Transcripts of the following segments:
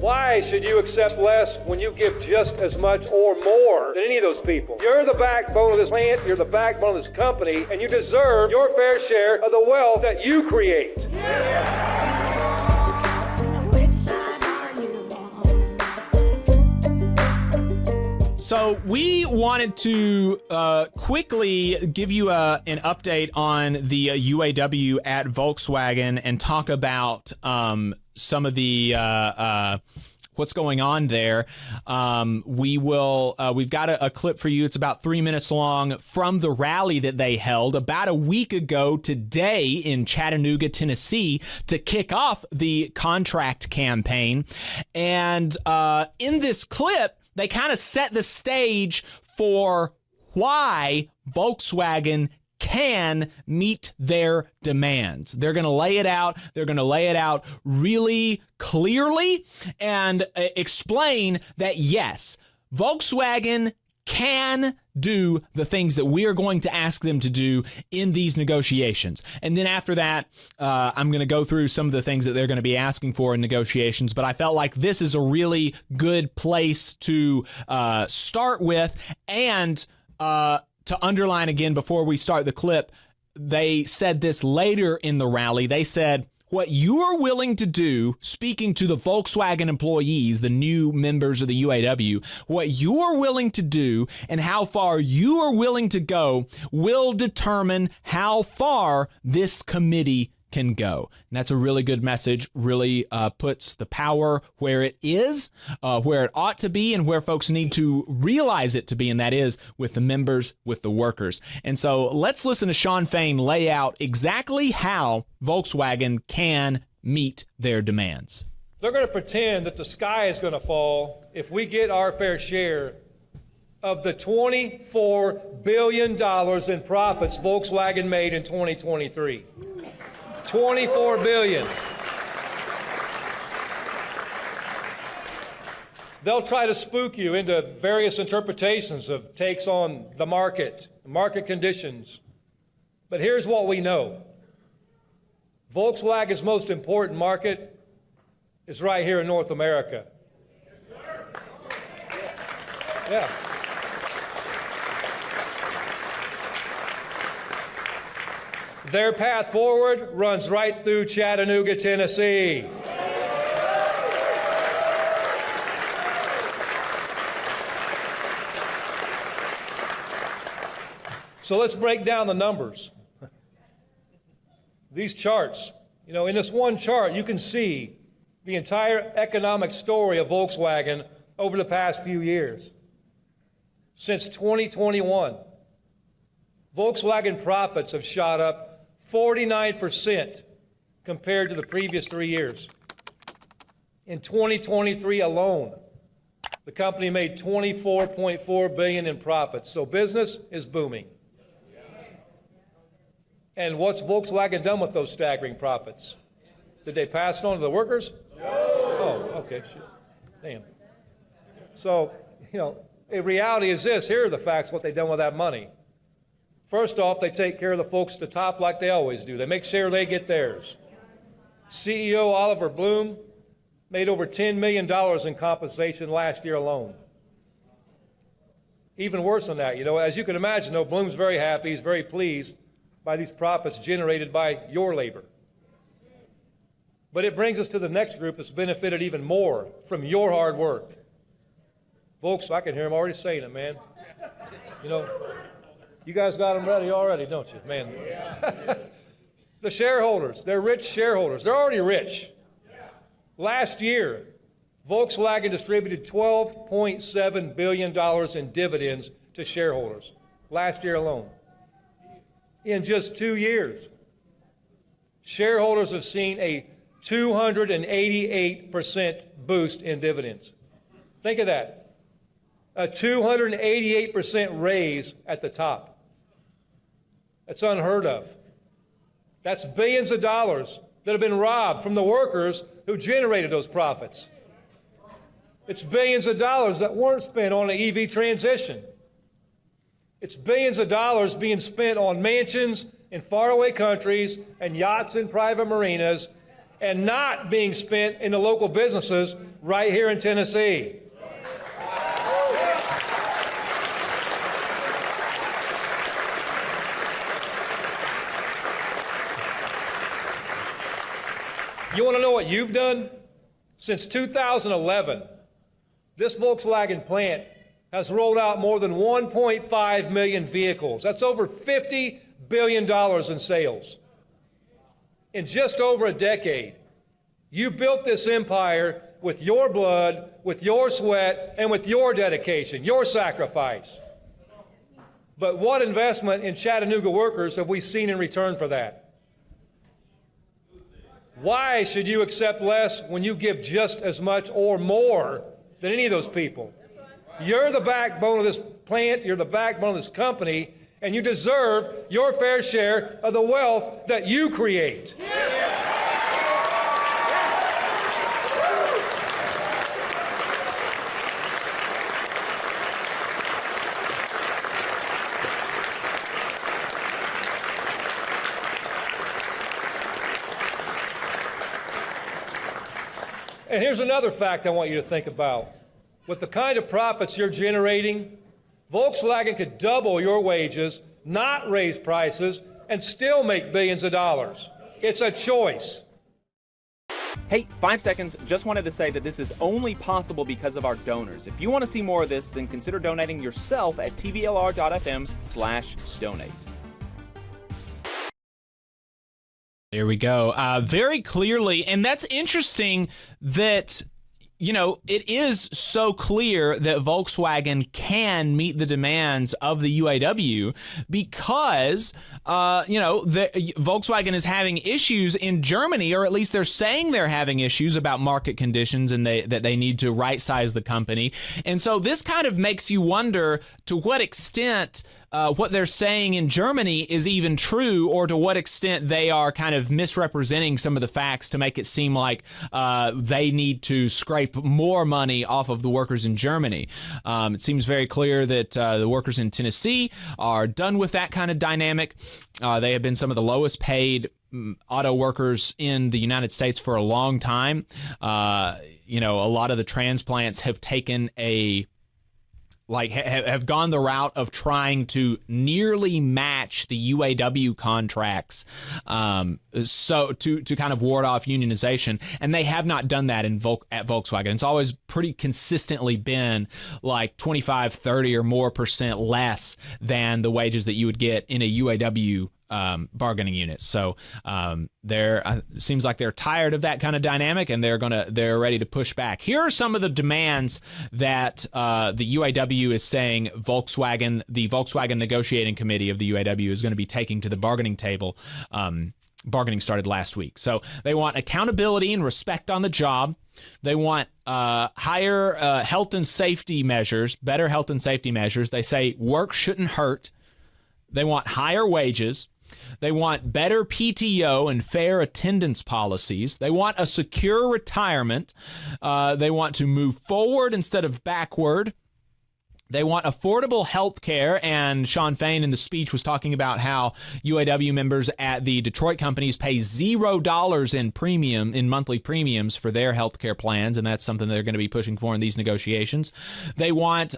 Why should you accept less when you give just as much or more than any of those people? You're the backbone of this plant, you're the backbone of this company, and you deserve your fair share of the wealth that you create. So we wanted to quickly give you an update on the UAW at Volkswagen and talk about some of the what's going on there. We've got a clip for you. It's about 3 minutes long from the rally that they held about a week ago today in Chattanooga, Tennessee, to kick off the contract campaign. And in this clip, they kind of set the stage for why Volkswagen can meet their demands. They're going to lay it out. They're going to lay it out really clearly and explain that, yes, Volkswagen can do the things that we are going to ask them to do in these negotiations. And then after that, I'm going to go through some of the things that they're going to be asking for in negotiations. But I felt like this is a really good place to start with. And to underline again before we start the clip, they said this later in the rally. They said, what you are willing to do, speaking to the Volkswagen employees, the new members of the UAW, what you are willing to do and how far you are willing to go will determine how far this committee can go. And that's a really good message, really puts the power where it is, where it ought to be, and where folks need to realize it to be, and that is with the members, with the workers. And so let's listen to Shawn Fain lay out exactly how Volkswagen can meet their demands. They're going to pretend that the sky is going to fall if we get our fair share of the $24 billion in profits Volkswagen made in 2023. $24 billion. They'll try to spook you into various interpretations of takes on the market conditions. But here's what we know. Volkswagen's most important market is right here in North America. Yeah. Their path forward runs right through Chattanooga, Tennessee. So let's break down the numbers. These charts, in this one chart, you can see the entire economic story of Volkswagen over the past few years. Since 2021, Volkswagen profits have shot up 49% compared to the previous 3 years. In 2023 alone, the company made $24.4 billion in profits. So business is booming. And what's Volkswagen done with those staggering profits? Did they pass it on to the workers? No. Oh, okay. Damn. So, the reality is this. Here are the facts, what they've done with that money. First off, they take care of the folks at the top like they always do. They make sure they get theirs. CEO Oliver Bloom made over $10 million in compensation last year alone. Even worse than that, as you can imagine, though, Bloom's very happy, he's very pleased by these profits generated by your labor. But it brings us to the next group that's benefited even more from your hard work. Folks, I can hear them already saying it, man. You guys got them ready already, don't you, man? The shareholders, they're rich shareholders. They're already rich. Last year, Volkswagen distributed $12.7 billion in dividends to shareholders. Last year alone. In just 2 years, shareholders have seen a 288% boost in dividends. Think of that. A 288% raise at the top. That's unheard of. That's billions of dollars that have been robbed from the workers who generated those profits. It's billions of dollars that weren't spent on an EV transition. It's billions of dollars being spent on mansions in faraway countries and yachts in private marinas and not being spent in the local businesses right here in Tennessee. You want to know what you've done? Since 2011, this Volkswagen plant has rolled out more than 1.5 million vehicles. That's over $50 billion in sales. In just over a decade, you built this empire with your blood, with your sweat, and with your dedication, your sacrifice. But what investment in Chattanooga workers have we seen in return for that? Why should you accept less when you give just as much or more than any of those people? You're the backbone of this plant, you're the backbone of this company, and you deserve your fair share of the wealth that you create. And here's another fact I want you to think about. With the kind of profits you're generating, Volkswagen could double your wages, not raise prices, and still make billions of dollars. It's a choice. Hey, 5 seconds, just wanted to say that this is only possible because of our donors. If you want to see more of this, then consider donating yourself at tvlr.fm/donate. There we go. Very clearly, and that's interesting that, you know, it is so clear that Volkswagen can meet the demands of the UAW because, Volkswagen is having issues in Germany, or at least they're saying they're having issues about market conditions and that they need to right-size the company. And so this kind of makes you wonder to what extent what they're saying in Germany is even true, or to what extent they are kind of misrepresenting some of the facts to make it seem like they need to scrape more money off of the workers in Germany. It seems very clear that the workers in Tennessee are done with that kind of dynamic. They have been some of the lowest paid auto workers in the United States for a long time. A lot of the transplants have taken have gone the route of trying to nearly match the UAW contracts, so to kind of ward off unionization, and they have not done that at Volkswagen. It's always pretty consistently been like 25, 30 or more % less than the wages that you would get in a UAW bargaining unit. So seems like they're tired of that kind of dynamic, and they're ready to push back. Here are some of the demands that the UAW is saying the Volkswagen negotiating committee of the UAW is going to be taking to the bargaining table. Bargaining started last week. So they want accountability and respect on the job. They want higher health and safety measures, better health and safety measures. They say work shouldn't hurt. They want higher wages. They want better PTO and fair attendance policies. They want a secure retirement. They want to move forward instead of backward. They want affordable health care, and Shawn Fain in the speech was talking about how UAW members at the Detroit companies pay $0 in monthly premiums for their health care plans, and that's something they're going to be pushing for in these negotiations. They want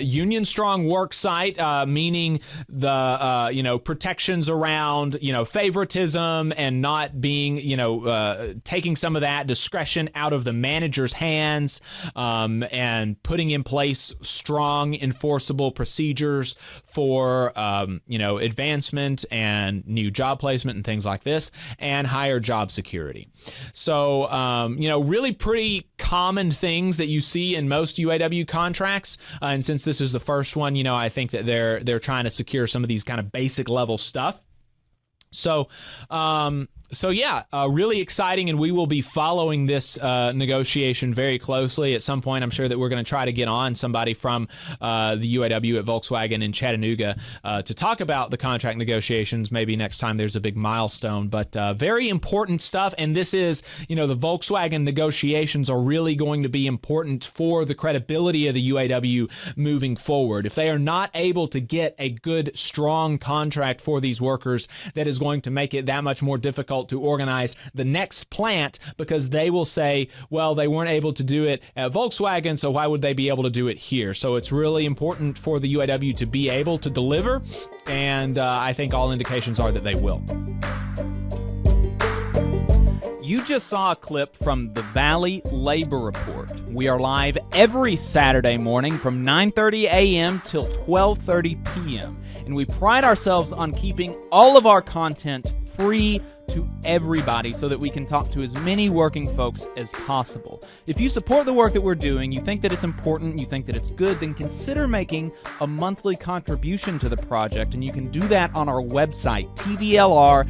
union strong work site, meaning the protections around favoritism and not being taking some of that discretion out of the manager's hands, and putting in place strong enforceable procedures for advancement and new job placement and things like this, and higher job security. So really pretty common things that you see in most UAW contracts, and since this is the first one, I think that they're trying to secure some of these kind of basic level stuff. So really exciting, and we will be following this negotiation very closely. At some point, I'm sure that we're going to try to get on somebody from the UAW at Volkswagen in Chattanooga to talk about the contract negotiations, maybe next time there's a big milestone. But very important stuff, and this is, the Volkswagen negotiations are really going to be important for the credibility of the UAW moving forward. If they are not able to get a good, strong contract for these workers, that is going to make it that much more difficult difficult to organize the next plant because they will say, well, they weren't able to do it at Volkswagen, so why would they be able to do it here? So it's really important for the UAW to be able to deliver, and I think all indications are that they will. You just saw a clip from the Valley Labor Report. We are live every Saturday morning from 9:30 a.m. till 12:30 p.m. And we pride ourselves on keeping all of our content free to everybody so that we can talk to as many working folks as possible. If you support the work that we're doing, you think that it's important, you think that it's good, then consider making a monthly contribution to the project, and you can do that on our website, tvlr.fm.